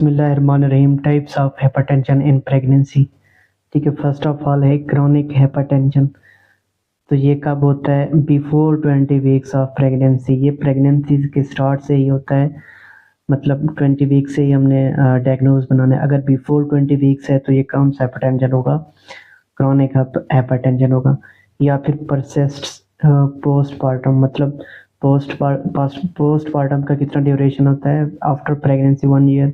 बिस्मिल्लाहिर्रहमानिर्रहीम। Types of hypertension in pregnancy. ठीक है, फर्स्ट ऑफ ऑल है क्रॉनिक हाइपरटेंशन। तो ये कब होता है? Before 20 weeks of pregnancy. ये प्रेगनेंसी के स्टार्ट से ही होता है, मतलब 20 वीक से ही हमने डायग्नोज बनाना है। अगर बिफोर 20 वीक्स है तो ये कौन सा हाइपरटेंशन होगा? क्रॉनिक हाइपरटेंशन होगा। या फिर परसिस्ट पोस्टपार्टम, मतलब पोस्टपार्टम का कितना ड्यूरेशन होता है आफ्टर प्रेगनेंसी? 1 ईयर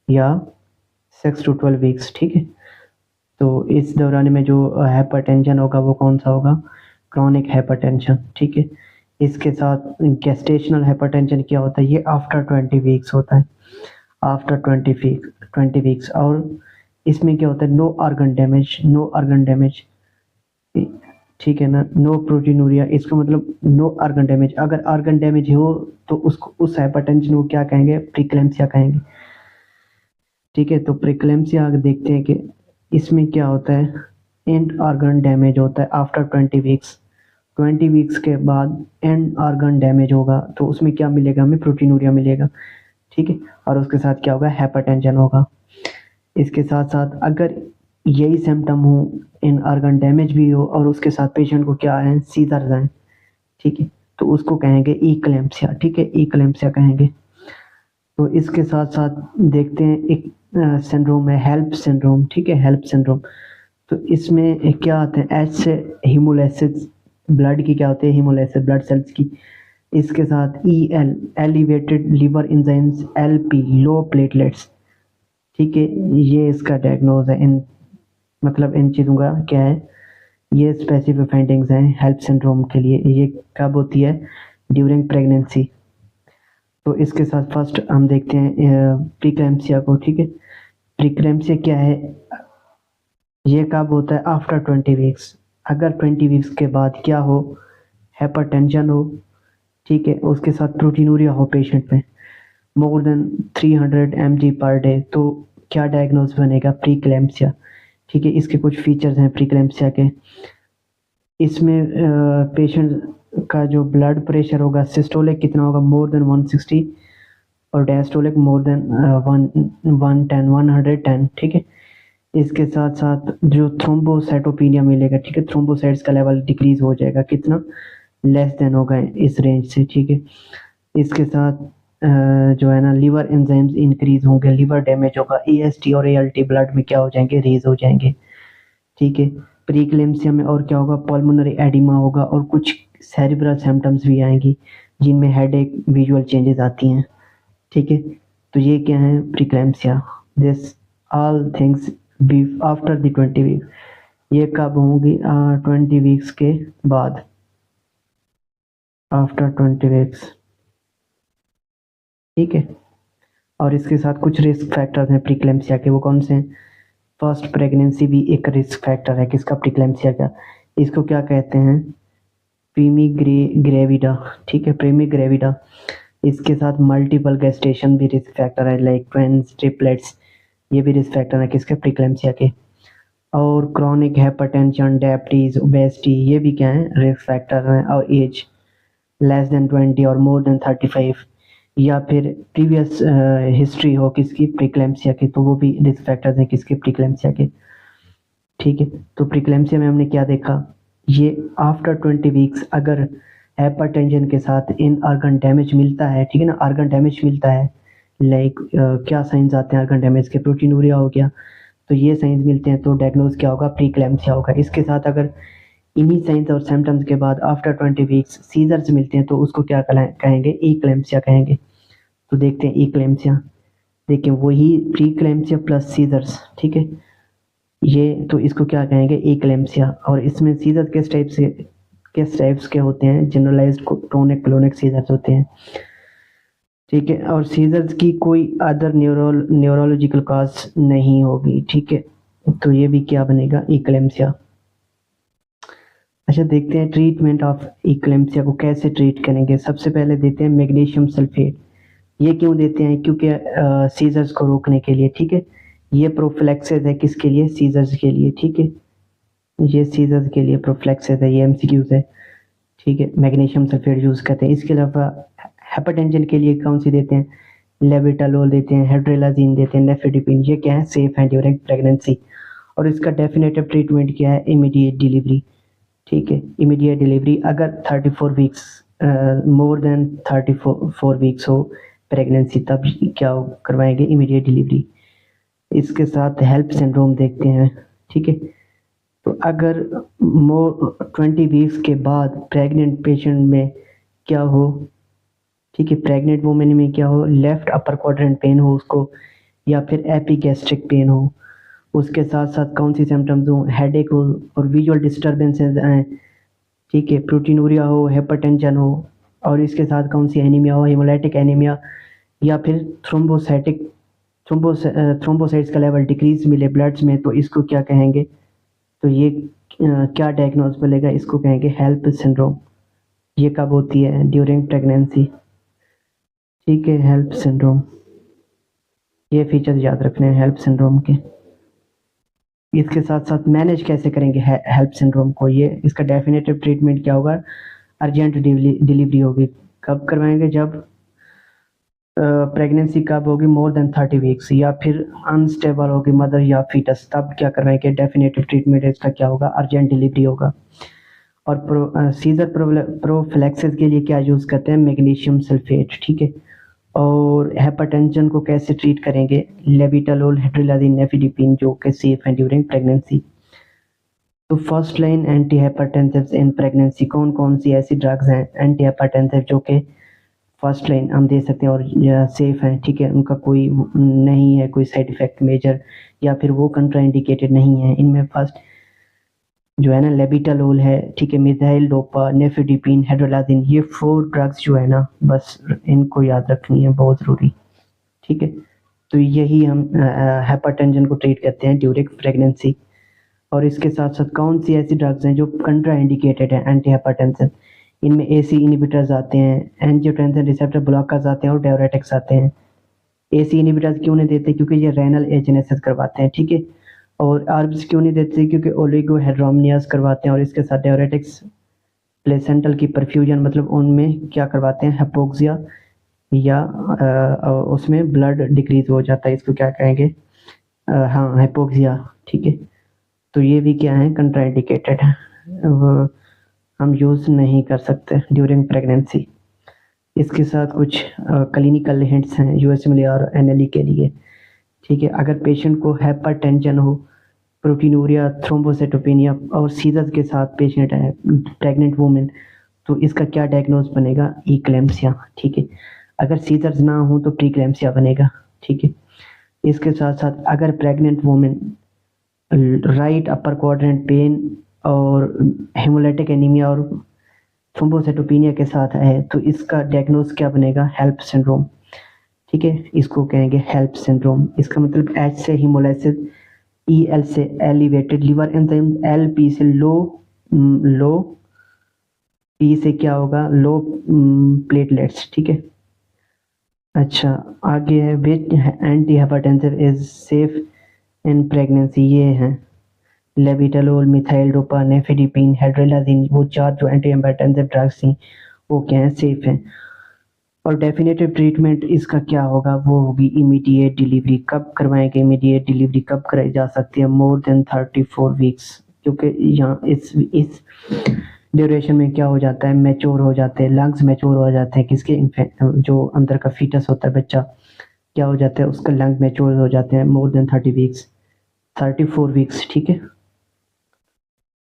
या 6 to 12 वीक्स। ठीक है, तो इस दौरान में जो हाइपरटेंशन होगा वो कौन सा होगा? Chronic hypertension. ठीक है, इसके साथ गेस्टेशनल हाइपरटेंशन क्या होता है? ये आफ्टर 20 वीक्स होता है, आफ्टर 20 वीक्स। और इसमें क्या होता है? No organ damage, no organ damage. ठीक है ना, नो प्रोटीनूरिया। इसका मतलब नो ऑर्गन डैमेज। अगर ऑर्गन डैमेज हो तो उसको, उस हाइपरटेंशन को क्या कहेंगे? प्रीक्लेम्सिया कहेंगे। ठीक है, तो प्रीक्लेम्सिया देखते हैं कि इसमें क्या होता है? एंड ऑर्गन डैमेज होता है आफ्टर 20 वीक्स। 20 वीक्स के बाद एंड ऑर्गन डैमेज होगा, तो उसमें क्या मिलेगा हमें? प्रोटीनूरिया मिलेगा। ठीक है, और उसके साथ क्या होगा? हाइपरटेंशन होगा। इसके साथ साथ अगर यही सिम्टम हो, इन ऑर्गन डैमेज भी हो, और उसके साथ पेशेंट को क्या है? सीजर्स हैं। ठीक है, तो उसको कहेंगे इक्लेम्सिया। ठीक है, इक्लेम्सिया कहेंगे। तो इसके साथ साथ देखते हैं एक सिंड्रोम है, हेल्प सिंड्रोम। ठीक है, हेल्प सिंड्रोम। तो इसमें क्या आते हैं? एच से हीमोलाइसिस, ब्लड की क्या होती है? हीमोलाइसिस, ब्लड सेल्स की। इसके साथ E L, elevated liver enzymes, L P, low platelets. ठीक है, ये इसका डायग्नोज है। इन मतलब इन चीज़ों का क्या है? ये स्पेसिफिक फाइंडिंग्स हैं हेल्प सिंड्रोम के लिए। ये कब होती है? During pregnancy. तो इसके साथ फर्स्ट हम देखते हैं प्रीक्लेम्सिया को। ठीक है, प्रीक्लेम्सिया क्या है? ये कब होता है? After 20 weeks. अगर 20 वीक्स के बाद क्या हो? हाइपरटेंशन हो। ठीक है, उसके साथ प्रोटीनूरिया हो पेशेंट में, more than 300 mg per day, तो क्या डायग्नोज बनेगा? प्रीक्लेम्सिया। ठीक है, इसके कुछ फीचर्स हैं प्रीक्लेम्सिया के। इसमें पेशेंट का जो ब्लड प्रेशर होगा, सिस्टोलिक कितना होगा? मोर देन 160, और डायस्टोलिक मोर देन 110। ठीक है, इसके साथ साथ जो थ्रोम्बोसाइटोपिनिया मिलेगा। ठीक है, थ्रोम्बोसाइट्स का लेवल डिक्रीज हो जाएगा, कितना? लेस देन होगा इस रेंज से। ठीक है, इसके साथ जो है ना, लिवर एंजाइम्स इंक्रीज होंगे, लिवर डैमेज होगा, ईएसटी और एएलटी ब्लड में क्या हो जाएंगे? रेज हो जाएंगे। ठीक है, प्रीक्लेम्सिया में और क्या होगा? पल्मोनरी एडिमा होगा, और कुछ सेरिब्रल सिम्टम्स भी आएंगी, जिनमें हेडेक, विजुअल चेंजेस आती हैं। ठीक है, तो ये क्या है? Preeclampsia. This all things be after the 20 week. ये कब होंगी? 20 वीक्स के बाद, आफ्टर 20 वीक्स। ठीक है, और इसके साथ कुछ रिस्क फैक्टर्स हैं प्रीक्लेम्सिया के। वो कौन से हैं? फर्स्ट, प्रेगनेंसी भी एक रिस्क फैक्टर है। किसका? प्रीक्लेम्सिया का। इसको क्या कहते हैं? प्रीमी ग्रेविडा। ठीक है, प्रीमी ग्रेविडा। इसके साथ मल्टीपल गेस्टेशन भी रिस्क फैक्टर है, लाइक ट्विंस, ट्रिपलेट्स। ये भी रिस्क फैक्टर है किसके? प्रीक्लेम्सिया के। और क्रॉनिक हाइपरटेंशन, डायबिटीज, ओबेसिटी, ये भी क्या है? रिस्क फैक्टर हैं। और एज लेस देन 20 और मोर देन 35, या फिर प्रीवियस हिस्ट्री हो किसकी? प्रीक्लेम्सिया की, तो वो भी रिस्क फैक्टर्स हैं किसके? प्रीक्लेम्सिया के। ठीक है, तो प्रीक्लेम्सिया में हमने क्या देखा? ये आफ्टर 20 वीक्स अगर हाइपरटेंशन के साथ इन ऑर्गन डैमेज मिलता है, ठीक है ना, ऑर्गन डैमेज मिलता है, लाइक क्या साइंस आते हैं ऑर्गन डैमेज के? प्रोटीनूरिया हो गया, तो ये साइंस मिलते हैं, तो डायग्नोज क्या होगा? प्रीक्लेम्सिया होगा। इसके साथ अगर इन्हीं साइंस और सिम्टम्स के बाद आफ्टर 20 वीक्स सीजर्स मिलते हैं, तो उसको क्या कहेंगे? इक्लेम्सिया कहेंगे। तो देखते हैं इक्लेम्सिया। देखिए, वही प्रीक्लेम्सिया प्लस सीजर्स। ठीक है, ये तो इसको क्या कहेंगे? इक्लेम्सिया। और इसमें सीजर किस टाइप्स के होते हैं? जनरलाइज्ड टोनिक क्लोनिक सीजर्स होते हैं। ठीक है, और सीजर्स की कोई अदर न्यूरोलॉजिकल कॉज नहीं होगी। ठीक है, तो ये भी क्या बनेगा? इक्लेम्सिया। अच्छा, देखते हैं ट्रीटमेंट ऑफ इक्लेम्सिया को कैसे ट्रीट करेंगे। सबसे पहले देते हैं मैग्नीशियम सल्फेट। ये क्यों देते हैं? क्योंकि सीजर्स को रोकने के लिए। ठीक है, ये प्रोफिलैक्सिस है किसके लिए? सीजर्स के लिए। ठीक है, ये सीजर्स के लिए प्रोफिलैक्सिस है, ये एमसीक्यूज है। ठीक है, मैग्नीशियम सल्फेट यूज करते हैं। इसके अलावा हाइपरटेंशन के लिए कौन सी देते हैं? लेविटालोल देते हैं, हाइड्रोलाजीन देते हैं, नेफेडिपिन, ये क्या है, सेफ है ड्यूरिंग प्रेगनेंसी। और इसका डेफिनेटिव ट्रीटमेंट क्या है, इमीडिएट डिलीवरी। ठीक है, इमीडिएट डिलीवरी अगर 34 वीक्स मोर देन 34 वीक्स हो प्रेगनेंसी, तब क्या करवाएंगे, इमीडिएट डिलीवरी। इसके साथ हेल्प सिंड्रोम देखते हैं। ठीक है, तो अगर मोर 20 वीक्स के बाद प्रेग्नेंट पेशेंट में क्या हो, ठीक है, प्रेग्नेंट वुमेन में क्या हो, लेफ्ट अपर क्वाड्रेंट पेन हो उसको, या फिर एपिगैस्ट्रिक पेन हो, उसके साथ साथ कौन सी सिम्टम्स हो, हेडेक हो और विजुअल डिस्टर्बेंसेस आए, ठीक है, प्रोटीनूरिया हो, हाइपरटेंशन हो, और इसके साथ कौन सी एनीमिया हो, हेमोलाइटिक एनीमिया, या फिर थ्रोम्बोसाइट्स का लेवल डिक्रीज मिले ब्लड्स में, तो इसको क्या कहेंगे, तो ये क्या डायग्नोज मिलेगा, इसको कहेंगे हेल्प सिंड्रोम। ये कब होती है, ड्यूरिंग प्रेगनेंसी। ठीक है, हेल्प सिंड्रोम, ये फीचर्स याद रखने हैं हेल्प सिंड्रोम के। इसके साथ साथ मैनेज कैसे करेंगे हेल्प सिंड्रोम को, ये इसका डेफिनेटिव ट्रीटमेंट क्या होगा, अर्जेंट डिलीवरी होगी। कब करवाएंगे, जब प्रेगनेंसी कब होगी, मोर देन 30 वीक्स, या फिर अनस्टेबल होगी मदर या फीटस, तब क्या करवाएंगे, डेफिनेटिव ट्रीटमेंट इसका क्या होगा, अर्जेंट डिलीवरी होगा। और सीजर प्रोफिलैक्सिस के लिए क्या यूज़ करते हैं, मैग्नीशियम सल्फेट। ठीक है, और हाइपरटेंशन को कैसे ट्रीट करेंगे, लेविटालोल, हाइड्रोलाजीन, नेफिडिपिन, जो कि सेफ है ड्यूरिंग प्रेगनेंसी। तो first line anti hypertensive in pregnancy, कौन कौन सी ऐसी ड्रग्स हैं एंटी हाइपरटेंसिव जो कि फर्स्ट लाइन हम दे सकते हैं और सेफ हैं। ठीक है, उनका कोई नहीं है कोई साइड इफेक्ट मेजर, या फिर वो कंट्राइंडिकेटेड नहीं है। इनमें फर्स्ट जो है ना लेविटालोल है, ठीक है, मिथाइल डोपा, नेफिडिपिन, हाइड्रोलाजीन, ये 4 ड्रग्स जो है ना, बस इनको याद रखनी है, बहुत ज़रूरी। ठीक है, तो यही हम हाइपरटेंशन को ट्रीट करते हैं ड्यूरिंग प्रेगनेंसी। और इसके साथ साथ कौन सी ऐसी ड्रग्स हैं जो कंट्राइंडिकेटेड है एंटी हाइपरटेंसिव, इनमें एसी इनहिबिटर्स आते हैं, एंजियोटेंसिन रिसेप्टर ब्लॉकर्स आते हैं और डायरेटिक्स आते हैं। एसी इनहिबिटर्स क्यों नहीं देते, क्योंकि ये रेनल एजेनेसिस करवाते हैं। ठीक है, और आर्ब्स क्यों नहीं देते, क्योंकि ओलिगोहेड्रोमनियास करवाते हैं। और इसके साथ डायरेटिक्स प्लेसेंटल की परफ्यूजन, मतलब उनमें क्या करवाते हैं, हिपोक्सिया, या उसमें ब्लड डिक्रीज हो जाता है, इसको क्या कहेंगे, हाँ, हिपोक्सिया। ठीक है, तो ये भी क्या है, कंट्राइंडिकेटेड है, हम यूज़ नहीं कर सकते ड्यूरिंग प्रेगनेंसी। इसके साथ कुछ क्लिनिकल हिंट्स हैं यूएसएमएल और एनएलई के लिए। ठीक है, अगर पेशेंट को हाइपरटेंशन हो, प्रोटीनूरिया, थ्रोम्बोसाइटोपेनिया और सीजर्स के साथ पेशेंट है, प्रेग्नेंट वुमेन, तो इसका क्या डायग्नोज बनेगा, इक्लेम्सिया। ठीक है, अगर सीजर्स ना हो तो प्रीक्लेम्सिया बनेगा। ठीक है, इसके साथ साथ अगर pregnant women right upper quadrant pen और हेमोलाइटिक एनीमिया और थ्रोम्बोसाइटोपेनिया के साथ है, तो इसका डायग्नोज क्या बनेगा, हेल्प सिंड्रोम। ठीक है, इसको कहेंगे हेल्प सिंड्रोम। इसका मतलब एच से हीमोलाइसिस, एल से elevated liver enzyme, L P से लो पी से क्या होगा, लो प्लेटलेट्स। ठीक है, अच्छा, आगे है which anti hypertensive is safe in pregnancy, ये हैं लेविटालोल, मिथाइल डोपा, नेफिडिपिन, हाइड्रोलाजीन, वो 4 जो एंटी हाइपरटेंसिव ड्रग्स थी वो क्या है, सेफ हैं। और डेफिनेटिव ट्रीटमेंट इसका क्या होगा, वो होगी इमीडिएट डिलीवरी। कब करवाएंगे इमीडिएट डिलीवरी, कब कराई जा सकती है, मोर देन 34 वीक्स, क्योंकि यहाँ इस ड्यूरेशन में क्या हो जाता है, मैच्योर हो जाते हैं लंग्स, मैच्योर हो जाते हैं किसके, जो अंदर का फीटस होता है बच्चा, क्या हो जाता है, उसका लंग मैच्योर हो जाते हैं मोर देन 34 वीक्स। ठीक है।